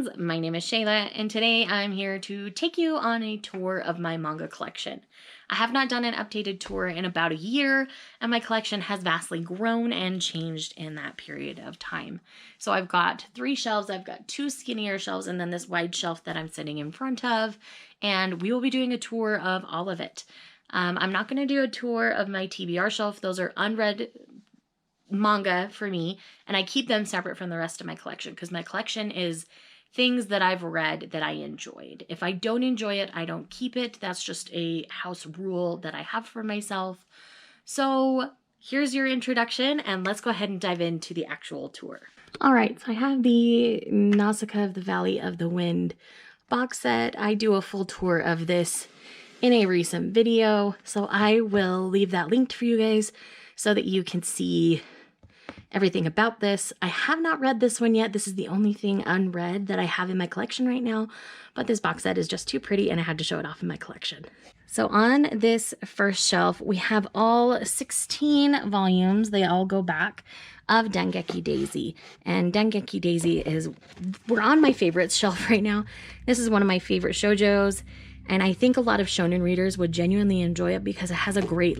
friends, my name is Shayla, and today I'm here to take you on a tour of my manga collection. I have not done an updated tour in about a year, and my collection has vastly grown and changed in that period of time. So I've got 3 shelves, I've got 2 skinnier shelves, and then this wide shelf that I'm sitting in front of, and we will be doing a tour of all of it. I'm not going to do a tour of my TBR shelf. Those are unread manga for me, and I keep them separate from the rest of my collection because my collection is things that I've read that I enjoyed. If I don't enjoy it, I don't keep it. That's just a house rule that I have for myself. So here's your introduction, and let's go ahead and dive into the actual tour. All right, so I have the Nausicaa of the Valley of the Wind box set. I do a full tour of this in a recent video, so I will leave that linked for you guys so that you can see everything about this. I have not read this one yet. This is the only thing unread that I have in my collection right now, but this box set is just too pretty and I had to show it off in my collection. So on this first shelf, we have all 16 volumes, they all go back, of Dengeki Daisy. And Dengeki Daisy we're on my favorites shelf right now. This is one of my favorite shoujos, and I think a lot of shonen readers would genuinely enjoy it because it has a great,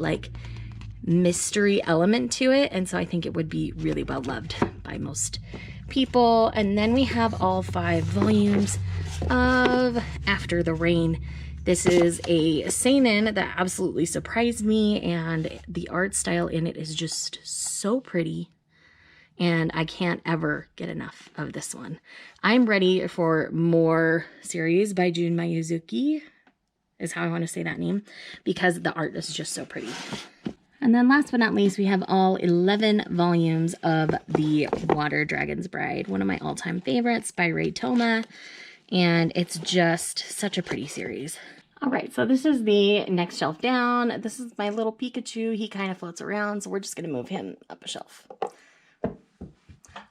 mystery element to it, and so I think it would be really well loved by most people. And then we have all 5 volumes of After the Rain. This is a seinen that absolutely surprised me, and the art style in it is just so pretty, and I can't ever get enough of this one. I'm ready for more series by Jun Mayuzuki, is how I want to say that name, because the art is just so pretty. And then last but not least, we have all 11 volumes of The Water Dragon's Bride, one of my all-time favorites by Ray Toma, and it's just such a pretty series. All right, so this is the next shelf down. This is my little Pikachu. He kind of floats around, so we're just going to move him up a shelf.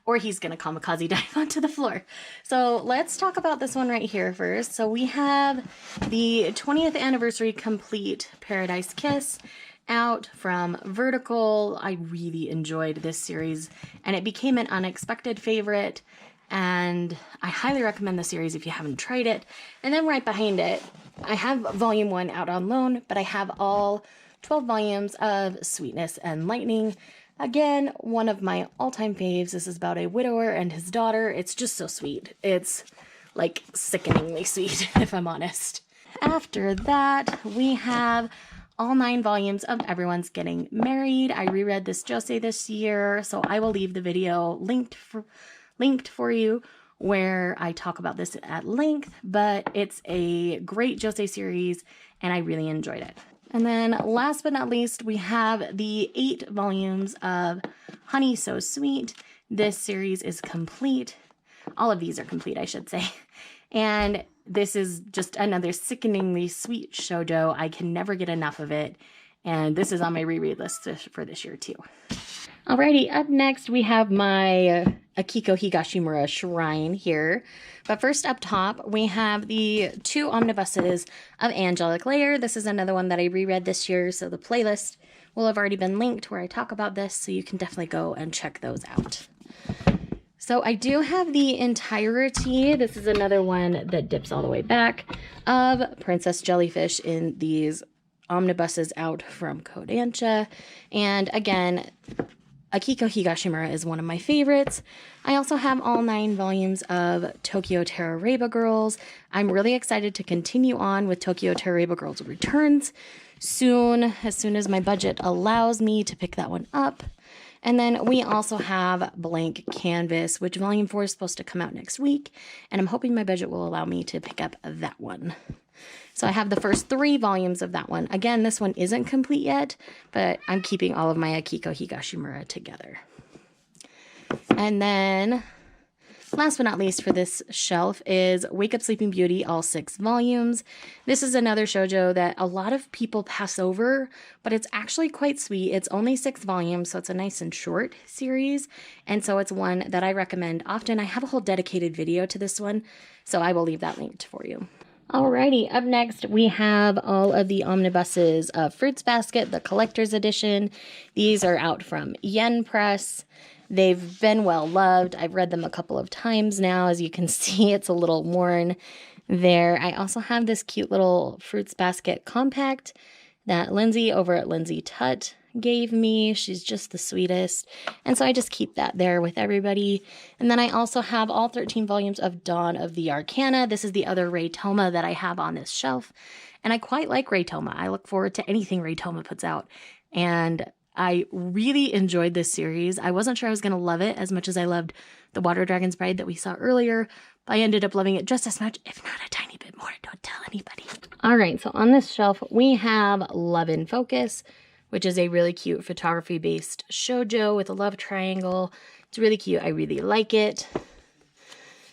Or he's going to kamikaze dive onto the floor. So let's talk about this one right here first. So we have the 20th Anniversary Complete Paradise Kiss out from Vertical. I really enjoyed this series, and it became an unexpected favorite, and I highly recommend the series if you haven't tried it. And then right behind it, I have volume 1 out on loan, but I have all 12 volumes of Sweetness and Lightning. Again, one of my all-time faves. This is about a widower and his daughter. It's just so sweet. It's sickeningly sweet, if I'm honest. After that, we have all 9 volumes of Everyone's Getting Married. I reread this josei this year, so I will leave the video linked for you where I talk about this at length, but it's a great josei series and I really enjoyed it. And then last but not least, we have the 8 volumes of Honey So Sweet. This series is complete. All of these are complete, I should say. And this is just another sickeningly sweet shoujo. I can never get enough of it. And this is on my reread list for this year too. Alrighty, up next we have my Akiko Higashimura Shrine here. But first up top, we have the 2 omnibuses of Angelic Layer. This is another one that I reread this year, so the playlist will have already been linked where I talk about this, so you can definitely go and check those out. So I do have the entirety, this is another one that dips all the way back, of Princess Jellyfish in these omnibuses out from Kodansha. And again, Akiko Higashimura is one of my favorites. I also have all 9 volumes of Tokyo Terroreba Girls. I'm really excited to continue on with Tokyo Terroreba Girls Returns soon, as soon as my budget allows me to pick that one up. And then we also have Blank Canvas, which volume 4 is supposed to come out next week, and I'm hoping my budget will allow me to pick up that one. So I have the first 3 volumes of that one. Again, this one isn't complete yet, but I'm keeping all of my Akiko Higashimura together. And then, last but not least for this shelf is Wake Up Sleeping Beauty, all 6 volumes. This is another shoujo that a lot of people pass over, but it's actually quite sweet. It's only 6 volumes, so it's a nice and short series, and so it's one that I recommend often. I have a whole dedicated video to this one, so I will leave that linked for you. Alrighty, up next we have all of the omnibuses of Fruits Basket, the collector's edition. These are out from Yen Press. They've been well loved. I've read them a couple of times now. As you can see, it's a little worn there. I also have this cute little Fruits Basket compact that Lindsay over at Lindsay Tut gave me. She's just the sweetest. And so I just keep that there with everybody. And then I also have all 13 volumes of Dawn of the Arcana. This is the other Ray Toma that I have on this shelf. And I quite like Ray Toma. I look forward to anything Ray Toma puts out. And I really enjoyed this series. I wasn't sure I was going to love it as much as I loved the Water Dragon's Bride that we saw earlier. But I ended up loving it just as much, if not a tiny bit more. Don't tell anybody. All right, so on this shelf, we have Love in Focus, which is a really cute photography-based shoujo with a love triangle. It's really cute. I really like it.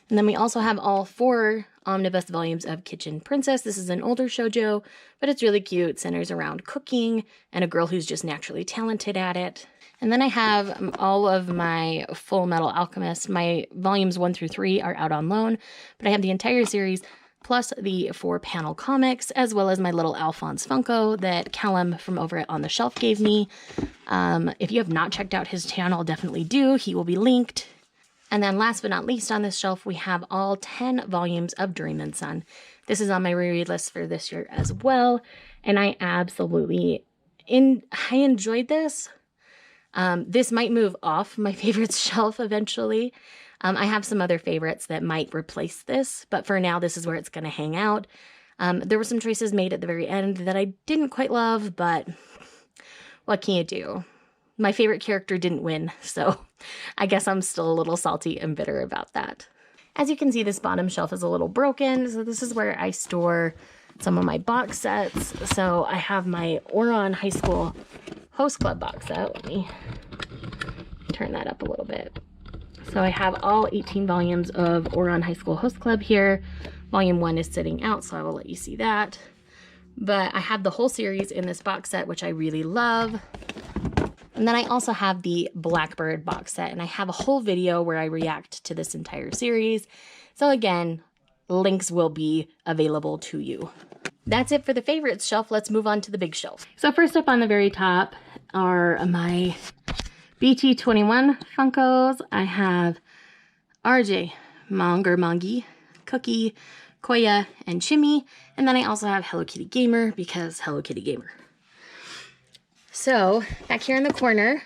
And then we also have all 4 omnibus volumes of Kitchen Princess. This is an older shoujo, but it's really cute. It centers around cooking and a girl who's just naturally talented at it. And then I have all of my Full Metal Alchemist. My volumes 1 through 3 are out on loan, but I have the entire series plus the 4 panel comics, as well as my little Alphonse Funko that Callum from over at On the Shelf gave me. If you have not checked out his channel, definitely do. He will be linked. And then last but not least on this shelf, we have all 10 volumes of Dream and Sun. This is on my reread list for this year as well. And I absolutely, I enjoyed this. This might move off my favorites shelf eventually. I have some other favorites that might replace this, but for now, this is where it's going to hang out. There were some choices made at the very end that I didn't quite love, but what can you do? My favorite character didn't win, so I guess I'm still a little salty and bitter about that. As you can see, this bottom shelf is a little broken, so this is where I store some of my box sets. So I have my Ouran High School Host Club box set. Let me turn that up a little bit. So I have all 18 volumes of Ouran High School Host Club here. Volume 1 is sitting out, so I will let you see that. But I have the whole series in this box set, which I really love. And then I also have the Blackbird box set, and I have a whole video where I react to this entire series. So again, links will be available to you. That's it for the favorites shelf. Let's move on to the big shelf. So first up on the very top are my BT21 Funkos. I have RJ, Monger Mongi, Cookie, Koya, and Chimmy. And then I also have Hello Kitty Gamer because Hello Kitty Gamer. So back here in the corner,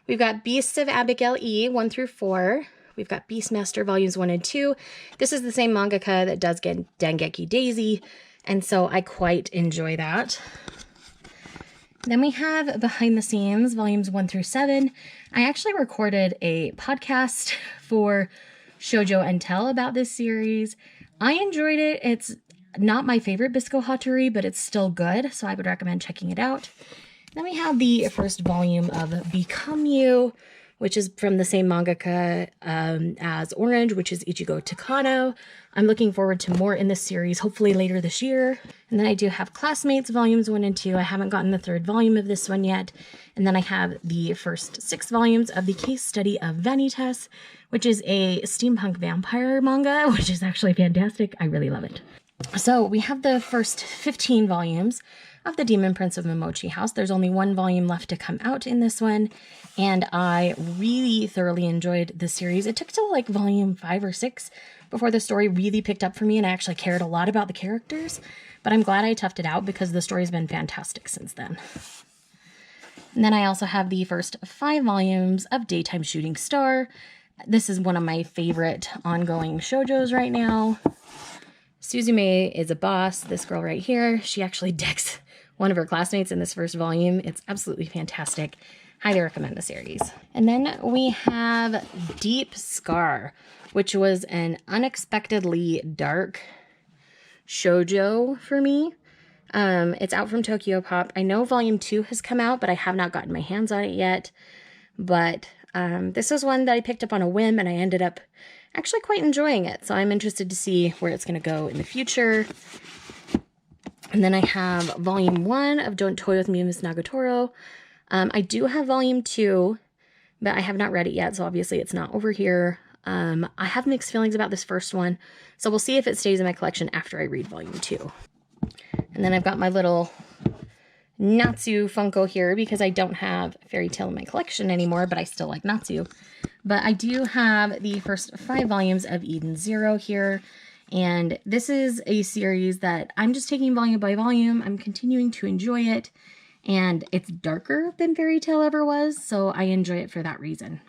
we've got Beasts of Abigail E 1 through 4. We've got Beastmaster Volumes 1 and 2. This is the same mangaka that does Dengeki Daisy, and so I quite enjoy that. Then we have Behind the Scenes, Volumes 1 through 7. I actually recorded a podcast for Shoujo and Tell about this series. I enjoyed it. It's not my favorite Bisco Hattori, but it's still good, so I would recommend checking it out. Then we have the first volume of Become You, which is from the same mangaka as Orange, which is Ichigo Takano. I'm looking forward to more in this series, hopefully later this year. And then I do have Classmates Volumes 1 and 2. I haven't gotten the 3rd volume of this one yet. And then I have the first 6 volumes of the Case Study of Vanitas, which is a steampunk vampire manga, which is actually fantastic. I really love it. So we have the first 15 volumes of The Demon Prince of Momochi House. There's only 1 volume left to come out in this one, and I really thoroughly enjoyed this series. It took till like volume 5 or 6 before the story really picked up for me, and I actually cared a lot about the characters, but I'm glad I toughed it out because the story's been fantastic since then. And then I also have the first 5 volumes of Daytime Shooting Star. This is one of my favorite ongoing shoujos right now. Suzume is a boss, this girl right here. She actually decks one of her classmates in this first volume. It's absolutely fantastic. Highly recommend the series. And then we have Deep Scar, which was an unexpectedly dark shoujo for me. It's out from Tokyo Pop. I know volume 2 has come out, but I have not gotten my hands on it yet. But this was one that I picked up on a whim, and I ended up actually quite enjoying it. So I'm interested to see where it's going to go in the future. And then I have volume 1 of Don't Toy With Me, Miss Nagatoro. I do have volume 2, but I have not read it yet, so obviously it's not over here. I have mixed feelings about this first one, so we'll see if it stays in my collection after I read volume 2. And then I've got my little Natsu Funko here because I don't have Fairy Tail in my collection anymore, but I still like Natsu. But I do have the first 5 volumes of Eden Zero here, and this is a series that I'm just taking volume by volume. I'm continuing to enjoy it, and it's darker than Fairy Tail ever was, so I enjoy it for that reason.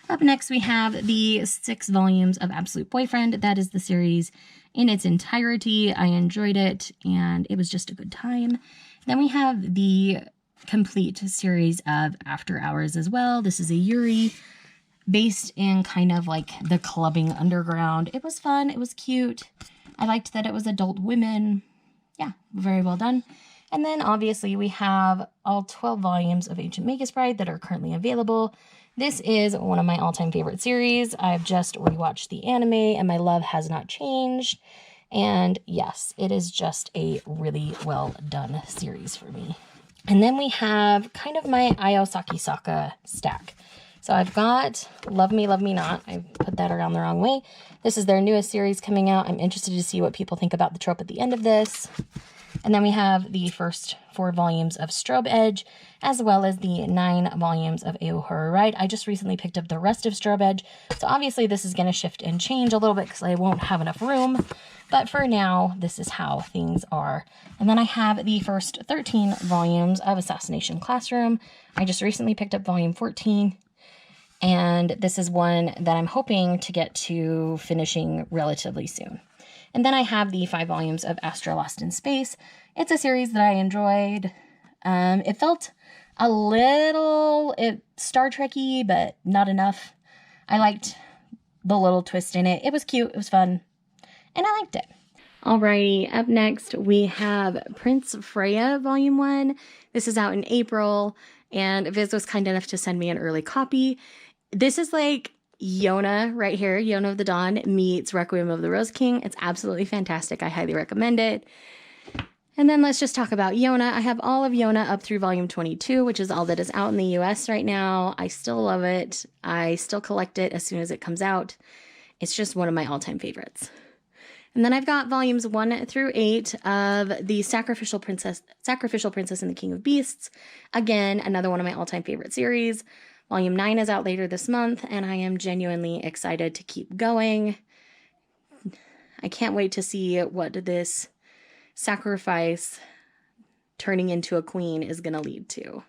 Up next, we have the 6 volumes of Absolute Boyfriend. That is the series in its entirety. I enjoyed it, and it was just a good time. Then we have the complete series of After Hours as well. This is a Yuri based in kind of like the clubbing underground. It was fun. It was cute. I liked that it was adult women. Yeah, very well done. And then obviously we have all 12 volumes of Ancient Magus Bride that are currently available. This is one of my all-time favorite series. I've just rewatched the anime and my love has not changed. And yes, it is just a really well done series for me. And then we have kind of my Ayosaki Saka stack. So I've got Love Me, Love Me Not. I put that around the wrong way. This is their newest series coming out. I'm interested to see what people think about the trope at the end of this. And then we have the first 4 volumes of Strobe Edge, as well as the 9 volumes of Ao Horror Ride. I just recently picked up the rest of Strobe Edge, so obviously this is going to shift and change a little bit because I won't have enough room. But for now, this is how things are. And then I have the first 13 volumes of Assassination Classroom. I just recently picked up volume 14. And this is one that I'm hoping to get to finishing relatively soon. And then I have the 5 volumes of Astra Lost in Space. It's a series that I enjoyed. It felt a little Star Trek-y, but not enough. I liked the little twist in it. It was cute. It was fun. And I liked it. Alrighty, up next we have Prince Freya Volume 1. This is out in April, and Viz was kind enough to send me an early copy. This is like Yona right here, Yona of the Dawn meets Requiem of the Rose King. It's absolutely fantastic. I highly recommend it. And then let's just talk about Yona. I have all of Yona up through volume 22, which is all that is out in the US right now. I still love it. I still collect it as soon as it comes out. It's just one of my all-time favorites. And then I've got volumes 1 through 8 of the Sacrificial Princess and the King of Beasts. Again, another one of my all-time favorite series. Volume 9 is out later this month, and I am genuinely excited to keep going. I can't wait to see what this sacrifice turning into a queen is going to lead to.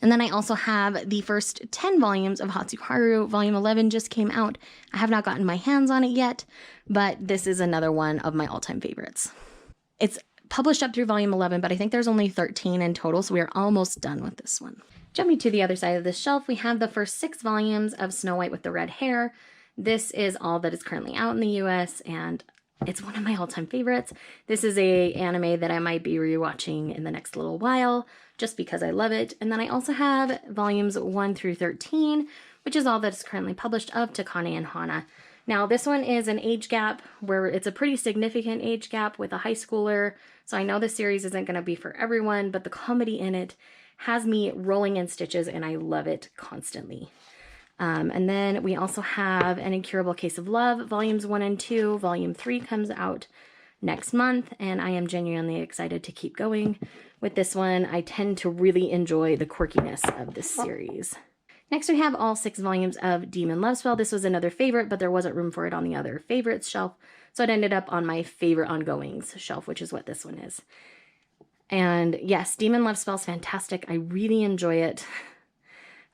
And then I also have the first 10 volumes of Hatsuharu. Volume 11 just came out. I have not gotten my hands on it yet, but this is another one of my all-time favorites. It's published up through volume 11, but I think there's only 13 in total, so we are almost done with this one. Jumping to the other side of this shelf, we have the first 6 volumes of Snow White with the Red Hair. This is all that is currently out in the US, and it's one of my all-time favorites. This is an anime that I might be rewatching in the next little while, just because I love it. And then I also have volumes 1 through 13, which is all that is currently published of Takane and Hana. Now, this one is an age gap where it's a pretty significant age gap with a high schooler, so I know this series isn't going to be for everyone, but the comedy in it has me rolling in stitches, and I love it constantly. And then we also have An Incurable Case of Love, volumes 1 and 2. Volume 3 comes out next month, and I am genuinely excited to keep going with this one. I tend to really enjoy the quirkiness of this series. Next, we have all 6 volumes of Demon Love Spell. This was another favorite, but there wasn't room for it on the other favorites shelf, so it ended up on my favorite ongoings shelf, which is what this one is. And yes, Demon Love Spell is fantastic. I really enjoy it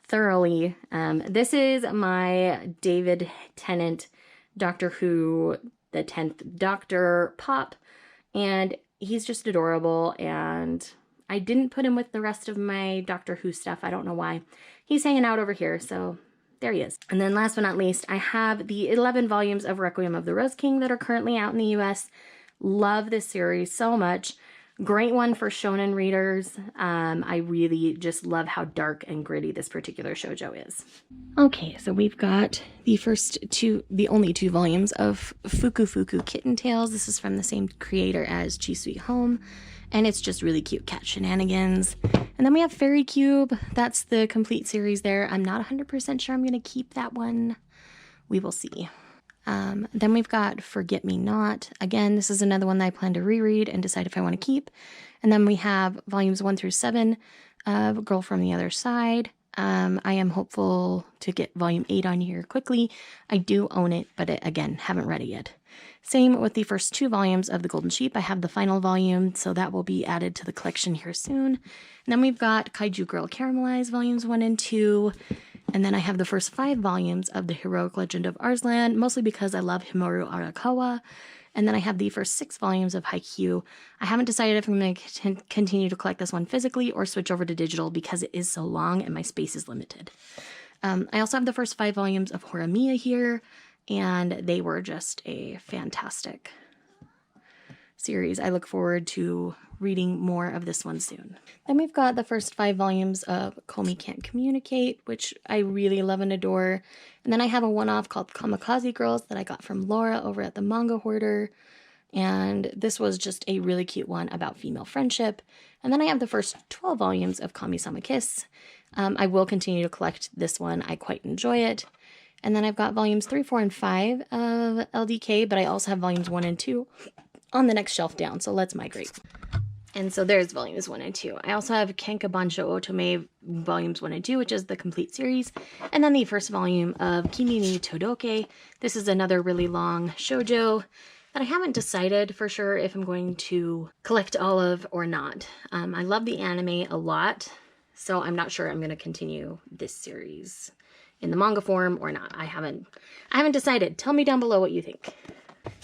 thoroughly. This is my David Tennant Doctor Who, the 10th Doctor pop, and he's just adorable, and I didn't put him with the rest of my Doctor Who stuff. I don't know why. He's hanging out over here, so there he is. And then last but not least, I have the 11 volumes of Requiem of the Rose King that are currently out in the US. Love this series so much. Great one for shonen readers. I really just love how dark and gritty this particular shoujo is. Okay, so we've got the only two volumes of Fuku Fuku Kitten Tales. This is from the same creator as Chi Sweet Home. and it's just really cute cat shenanigans. And then we have Faerie Cube. That's the complete series there. I'm not 100% sure I'm going to keep that one. We will see. Then we've got Forget Me Not. Again, this is another one that I plan to reread and decide if I want to keep. And then we have volumes 1 through 7 of Girl from the Other Side. I am hopeful to get volume 8 on here quickly. I do own it, but again, haven't read it yet. Same with the first 2 volumes of The Golden Sheep. I have the final volume, so that will be added to the collection here soon. And then we've got Kaiju Girl Caramelized volumes 1 and 2. And then I have the first 5 volumes of The Heroic Legend of Arslan, mostly because I love Himuro Arakawa. And then I have the first 6 volumes of Haikyuu. I haven't decided if I'm going to continue to collect this one physically or switch over to digital because it is so long and my space is limited. I also have the first 5 volumes of Horomia here, and they were just a fantastic series. I look forward to reading more of this one soon. Then we've got the first 5 volumes of Komi Can't Communicate, which I really love and adore. And then I have a one-off called Kamikaze Girls that I got from Laura over at the Manga Hoarder. And this was just a really cute one about female friendship. And then I have the first 12 volumes of Kami-sama Kiss. I will continue to collect this one. I quite enjoy it. And then I've got volumes 3, 4, and 5 of LDK, but I also have volumes 1 and 2 on the next shelf down, so let's migrate. And so there's volumes 1 and 2. I also have Kenkabansho Otome volumes 1 and 2, which is the complete series. And then the first volume of Kimi ni Todoke. This is another really long shoujo that I haven't decided for sure if I'm going to collect all of or not. I love the anime a lot, so I'm not sure I'm going to continue this series in the manga form or not. I haven't decided. Tell me down below what you think.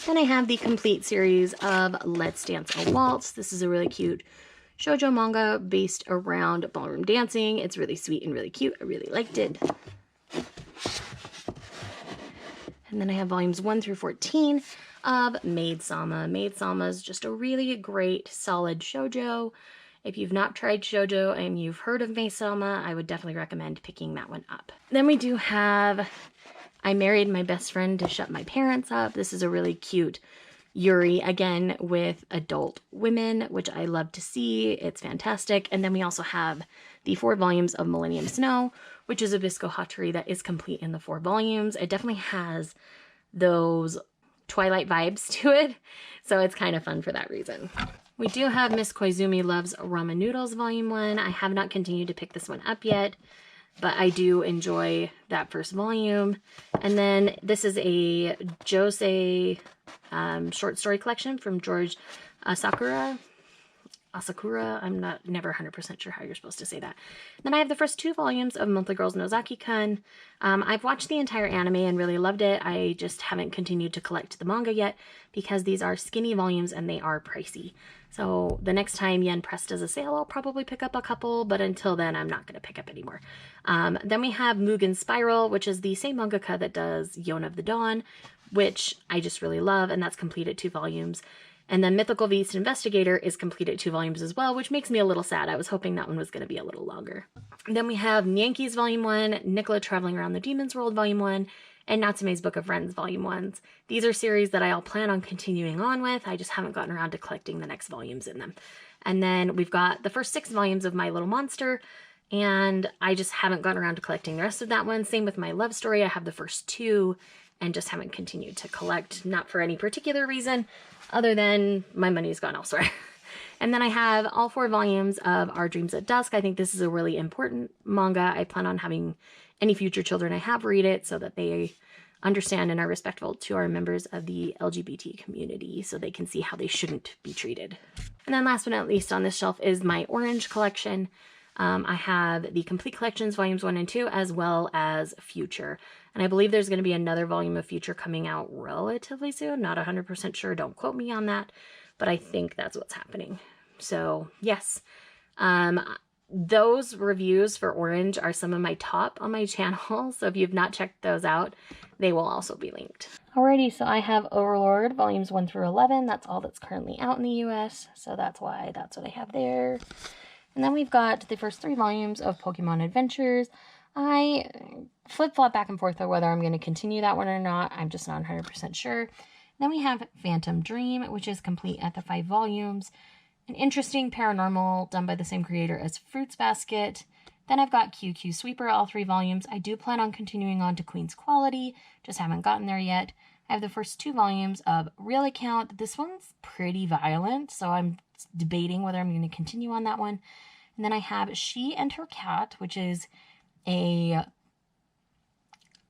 Then I have the complete series of Let's Dance a Waltz. This is a really cute shoujo manga based around ballroom dancing. It's really sweet and really cute. I really liked it. And then I have volumes 1 through 14 of Maid-sama. Maid-sama is just a really great, solid shoujo. If you've not tried shoujo and you've heard of Maid-sama, I would definitely recommend picking that one up. Then we do have I Married My Best Friend to Shut My Parents Up. This is a really cute Yuri, again, with adult women, which I love to see. It's fantastic. And then we also have the 4 volumes of Millennium Snow, which is a Bisco Hattori that is complete in the 4 volumes. It definitely has those Twilight vibes to it, so it's kind of fun for that reason. We do have Miss Koizumi Loves Ramen Noodles Volume 1. I have not continued to pick this one up yet, but I do enjoy that first volume. And then this is a Josei short story collection from George Asakura. I'm never 100% sure how you're supposed to say that. Then I have the first 2 volumes of Monthly Girls no Zaki-kun. I've watched the entire anime and really loved it. I just haven't continued to collect the manga yet because these are skinny volumes and they are pricey. So the next time Yen Press does a sale, I'll probably pick up a couple, but until then, I'm not going to pick up anymore. Then we have Mugen Spiral, which is the same mangaka that does Yona of the Dawn, which I just really love, and that's complete at 2 volumes. And then Mythical Beast Investigator is complete at 2 volumes as well, which makes me a little sad. I was hoping that one was going to be a little longer. And then we have Nyankees Volume 1, Nicola Traveling Around the Demon's World Volume 1, and Natsume's Book of Friends Volume 1s. These are series that I'll plan on continuing on with. I just haven't gotten around to collecting the next volumes in them. And then we've got the first 6 volumes of My Little Monster, and I just haven't gotten around to collecting the rest of that one. Same with My Love Story. I have the first 2 and just haven't continued to collect, not for any particular reason other than my money's gone elsewhere. And then I have all 4 volumes of Our Dreams at Dusk. I think this is a really important manga. I plan on having any future children I have read it so that they understand and are respectful to our members of the LGBT community so they can see how they shouldn't be treated. And then last but not least on this shelf is my Orange collection. I have the Complete Collections Volumes 1 and 2 as well as Future. And I believe there's going to be another volume of Future coming out relatively soon. Not 100% sure. Don't quote me on that. But I think that's what's happening. So, yes. Those reviews for Orange are some of my top on my channel. So if you've not checked those out, they will also be linked. Alrighty, so I have Overlord Volumes 1 through 11. That's all that's currently out in the US. So that's why that's what I have there. And then we've got the first 3 volumes of Pokemon Adventures. I flip-flop back and forth on whether I'm going to continue that one or not. I'm just not 100% sure. Then we have Phantom Dream, which is complete at the 5 volumes. An Interesting Paranormal, done by the same creator as Fruits Basket. Then I've got QQ Sweeper, all 3 volumes. I do plan on continuing on to Queen's Quality, just haven't gotten there yet. I have the first 2 volumes of Real Account. This one's pretty violent, so I'm debating whether I'm going to continue on that one. And then I have She and Her Cat, which is a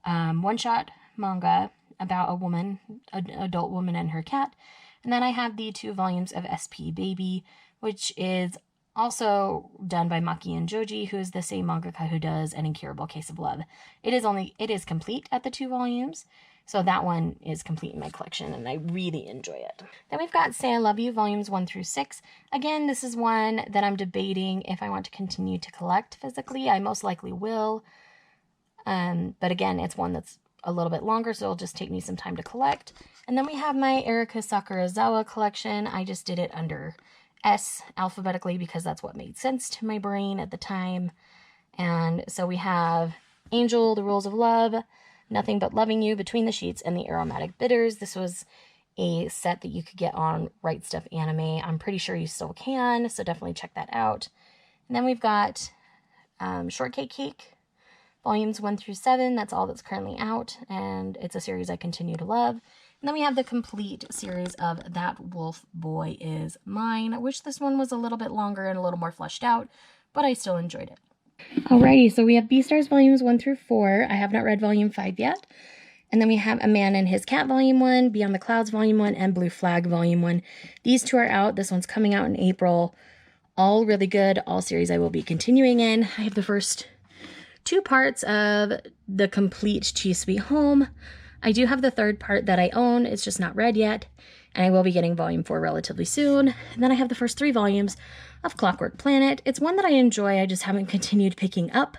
one-shot manga about a woman, an adult woman and her cat. And then I have the 2 volumes of SP Baby, which is also done by Maki and Joji, who is the same mangaka who does An Incurable Case of Love. It is complete at the 2 volumes, so that one is complete in my collection, and I really enjoy it. Then we've got Say I Love You, volumes 1 through 6. Again, this is one that I'm debating if I want to continue to collect physically. I most likely will, but again, it's one that's a little bit longer, so it'll just take me some time to collect. And then we have my Erika Sakurazawa collection. I just did it under S alphabetically because that's what made sense to my brain at the time. And so we have Angel, The Rules of Love, Nothing But Loving You, Between the Sheets, and The Aromatic Bitters. This was a set that you could get on Right Stuff Anime. I'm pretty sure you still can, so definitely check that out. And then we've got Shortcake Cake, volumes 1 through 7. That's all that's currently out, and it's a series I continue to love. And then we have the complete series of That Wolf Boy Is Mine, which this one was a little bit longer and a little more fleshed out, but I still enjoyed it. Alrighty, so we have Beastars volumes 1 through 4. I have not read volume 5 yet. And then we have A Man and His Cat volume 1, Beyond the Clouds volume 1, and Blue Flag volume 1. These 2 are out. This one's coming out in April. All really good. All series I will be continuing in. I have the first 2 parts of the complete Chi Sweet Home. I do have the 3rd part that I own. It's just not read yet. And I will be getting volume 4 relatively soon. And then I have the first 3 volumes of Clockwork Planet. It's one that I enjoy. I just haven't continued picking up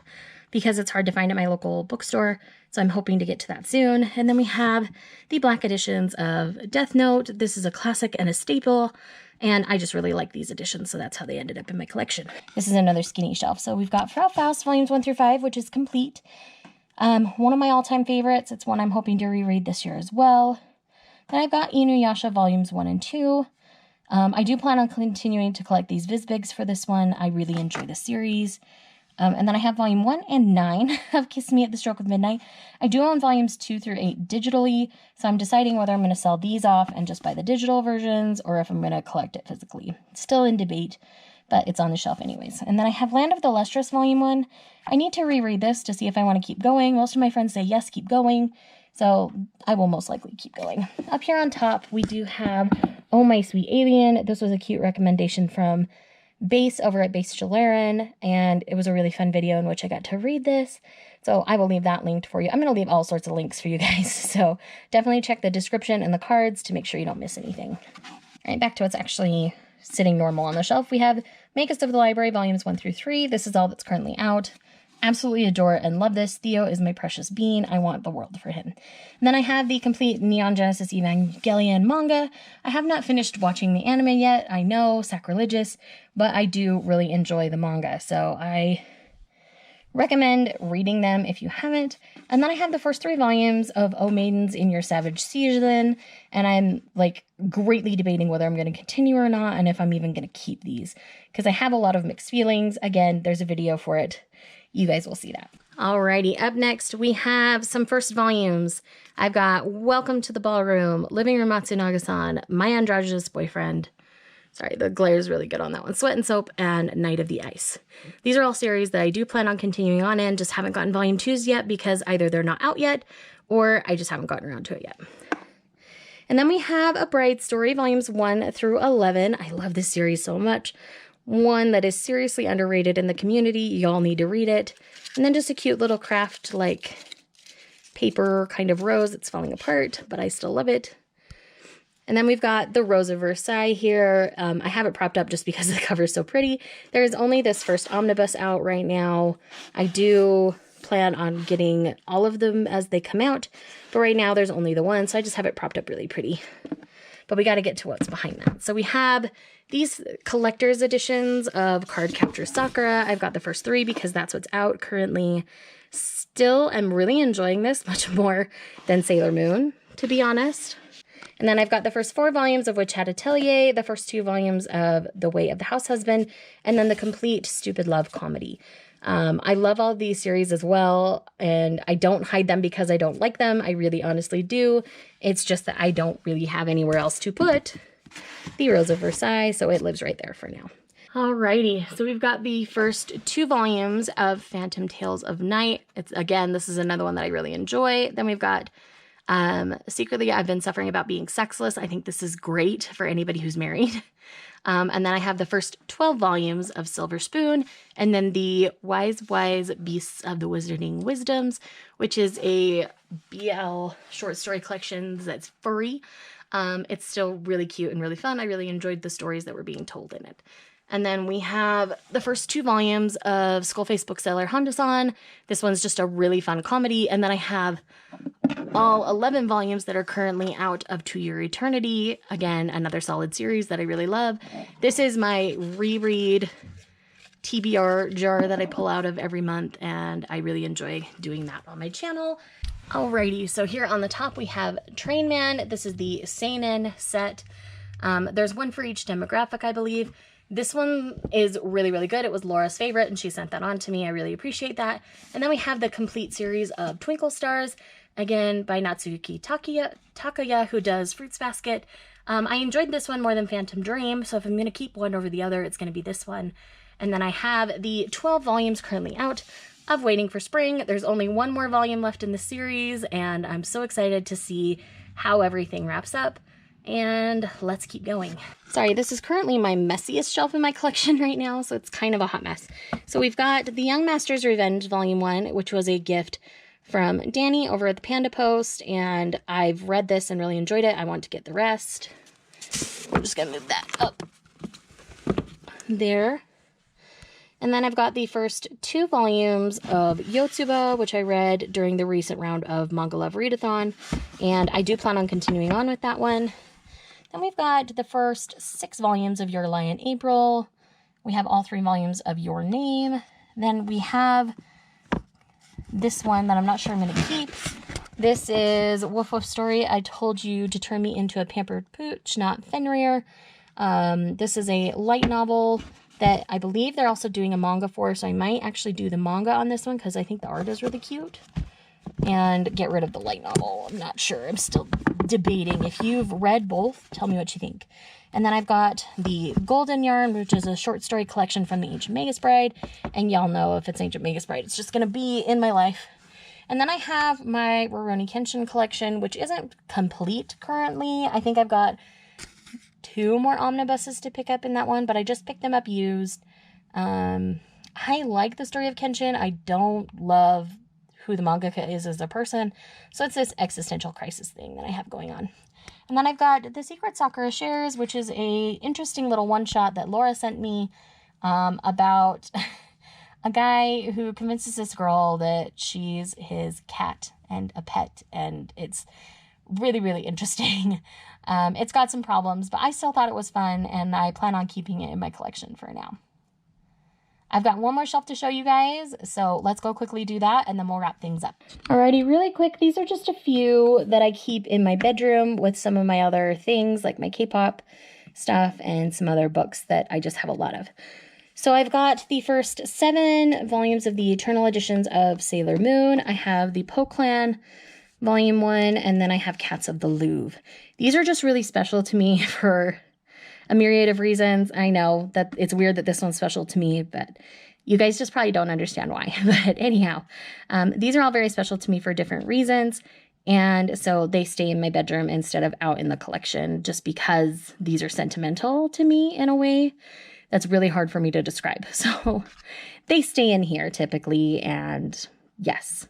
because it's hard to find at my local bookstore. So I'm hoping to get to that soon. And then we have the black editions of Death Note. This is a classic and a staple. And I just really like these editions, so that's how they ended up in my collection. This is another skinny shelf. So we've got Frau Faust volumes 1 through 5, which is complete. One of my all-time favorites. It's one I'm hoping to reread this year as well. Then I've got Inuyasha volumes 1 and 2. I do plan on continuing to collect these Vizbigs for this one. I really enjoy the series. And then I have volume 1 and 9 of Kiss Me at the Stroke of Midnight. I do own volumes 2 through 8 digitally, so I'm deciding whether I'm going to sell these off and just buy the digital versions or if I'm going to collect it physically. Still in debate, but it's on the shelf anyways. And then I have Land of the Lustrous volume 1. I need to reread this to see if I want to keep going. Most of my friends say yes, keep going, so I will most likely keep going. Up here on top, we do have Oh My Sweet Alien. This was a cute recommendation from Base over at Base Jalarin, and it was a really fun video in which I got to read this, so I will leave that linked for you. I'm going to leave all sorts of links for you guys, so definitely check the description and the cards to make sure you don't miss anything. All right, back to what's actually sitting normal on the shelf. We have Make Us of the Library volumes 1 through 3. This is all that's currently out. Absolutely adore and love this. Theo is my precious bean. I want the world for him. And then I have the complete Neon Genesis Evangelion manga. I have not finished watching the anime yet. I know, sacrilegious, but I do really enjoy the manga, so I recommend reading them if you haven't. And then I have the first 3 volumes of O Maidens in Your Savage Season, and I'm like greatly debating whether I'm going to continue or not, and if I'm even going to keep these, because I have a lot of mixed feelings. Again, there's a video for it. You guys will see that. Alrighty, up next we have some first volumes. I've got Welcome to the Ballroom, Living Room Matsunaga-san, My Androgynous Boyfriend. Sorry, the glare is really good on that one. Sweat and Soap, and Night of the Ice. These are all series that I do plan on continuing on in, just haven't gotten volume 2s yet because either they're not out yet or I just haven't gotten around to it yet. And then we have A Bride Story, volumes 1 through 11. I love this series so much. One that is seriously underrated in the community. Y'all need to read it. And then just a cute little craft, like paper kind of rose. It's falling apart, but I still love it. And then we've got The Rose of Versailles here. I have it propped up just because the cover is so pretty. There is only this first omnibus out right now. I do plan on getting all of them as they come out, but right now there's only the one, so I just have it propped up really pretty. But we got to get to what's behind that. So we have these collector's editions of Cardcaptor Sakura. I've got the first 3 because that's what's out currently. Still am really enjoying this much more than Sailor Moon, to be honest. And then I've got the first 4 volumes of Witch Hat Atelier, the first 2 volumes of The Way of the House Husband, and then the complete Stupid Love comedy. I love all these series as well, and I don't hide them because I don't like them. I really honestly do. It's just that I don't really have anywhere else to put The Rose of Versailles, so it lives right there for now. Alrighty, so we've got the first 2 volumes of Phantom Tales of Night. Again, this is another one that I really enjoy. Then we've got Secretly I've Been Suffering About Being Sexless. I think this is great for anybody who's married. And then I have the first 12 volumes of Silver Spoon, and then the Wise Beasts of the Wizarding Wisdoms, which is a BL short story collection that's furry. It's still really cute and really fun. I really enjoyed the stories that were being told in it. And then we have the first 2 volumes of Skullface Bookseller Honda-san. This one's just a really fun comedy. And then I have all 11 volumes that are currently out of To Your Eternity. Again, another solid series that I really love. This is my reread TBR jar that I pull out of every month, and I really enjoy doing that on my channel. Alrighty, so here on the top we have Trainman. This is the seinen set. There's one for each demographic, I believe. This one is really, really good. It was Laura's favorite, and she sent that on to me. I really appreciate that. And then we have the complete series of Twinkle Stars, again, by Natsuki Takaya, who does Fruits Basket. I enjoyed this one more than Phantom Dream, so if I'm going to keep one over the other, it's going to be this one. And then I have the 12 volumes currently out of Waiting for Spring. There's only one more volume left in the series, and I'm so excited to see how everything wraps up. And let's keep going. Sorry, this is currently my messiest shelf in my collection right now, so it's kind of a hot mess. So we've got The Young Master's Revenge Volume 1, which was a gift from Danny over at the Panda Post, and I've read this and really enjoyed it. I want to get the rest. I'm just gonna move that up there. And then I've got the first 2 volumes of Yotsuba, which I read during the recent round of Manga Love Readathon, and I do plan on continuing on with that one. Then we've got the first 6 volumes of Your Lie in April. We have all 3 volumes of Your Name. Then we have this one that I'm not sure I'm going to keep. This is Woof Woof Story. I Told You to Turn Me Into a Pampered Pooch, Not Fenrir. This is a light novel that I believe they're also doing a manga for, so I might actually do the manga on this one because I think the art is really cute. And get rid of the light novel. I'm not sure. I'm still debating. If you've read both, tell me what you think. And then I've got the Golden Yarn, which is a short story collection from the Ancient Magus Bride. And y'all know if it's Ancient Magus Bride, it's just going to be in my life. And then I have my Rurouni Kenshin collection, which isn't complete currently. I think I've got 2 more omnibuses to pick up in that one, but I just picked them up used. I like the story of Kenshin. I don't love who the mangaka is as a person. So it's this existential crisis thing that I have going on. And then I've got The Secret Sakura Shares, which is a interesting little one-shot that Laura sent me about a guy who convinces this girl that she's his cat and a pet, and it's really, really interesting. It's got some problems, but I still thought it was fun, and I plan on keeping it in my collection for now. I've got one more shelf to show you guys, so let's go quickly do that, and then we'll wrap things up. Alrighty, really quick, these are just a few that I keep in my bedroom with some of my other things, like my K-pop stuff and some other books that I just have a lot of. So I've got the first 7 volumes of the Eternal Editions of Sailor Moon. I have the Po Clan Volume 1, and then I have Cats of the Louvre. These are just really special to me for a myriad of reasons. I know that it's weird that this one's special to me, but you guys just probably don't understand why. But anyhow, these are all very special to me for different reasons. And so they stay in my bedroom instead of out in the collection, just because these are sentimental to me in a way that's really hard for me to describe. So they stay in here typically, and yes.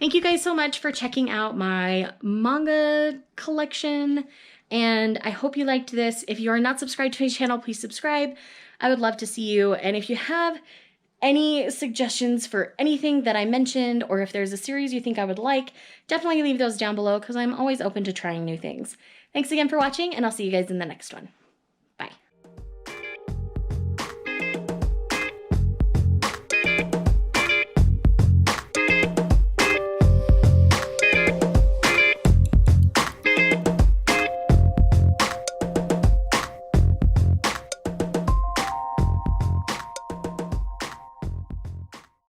Thank you guys so much for checking out my manga collection, and I hope you liked this. If you are not subscribed to my channel, please subscribe. I would love to see you, and if you have any suggestions for anything that I mentioned, or if there's a series you think I would like, definitely leave those down below because I'm always open to trying new things. Thanks again for watching, and I'll see you guys in the next one.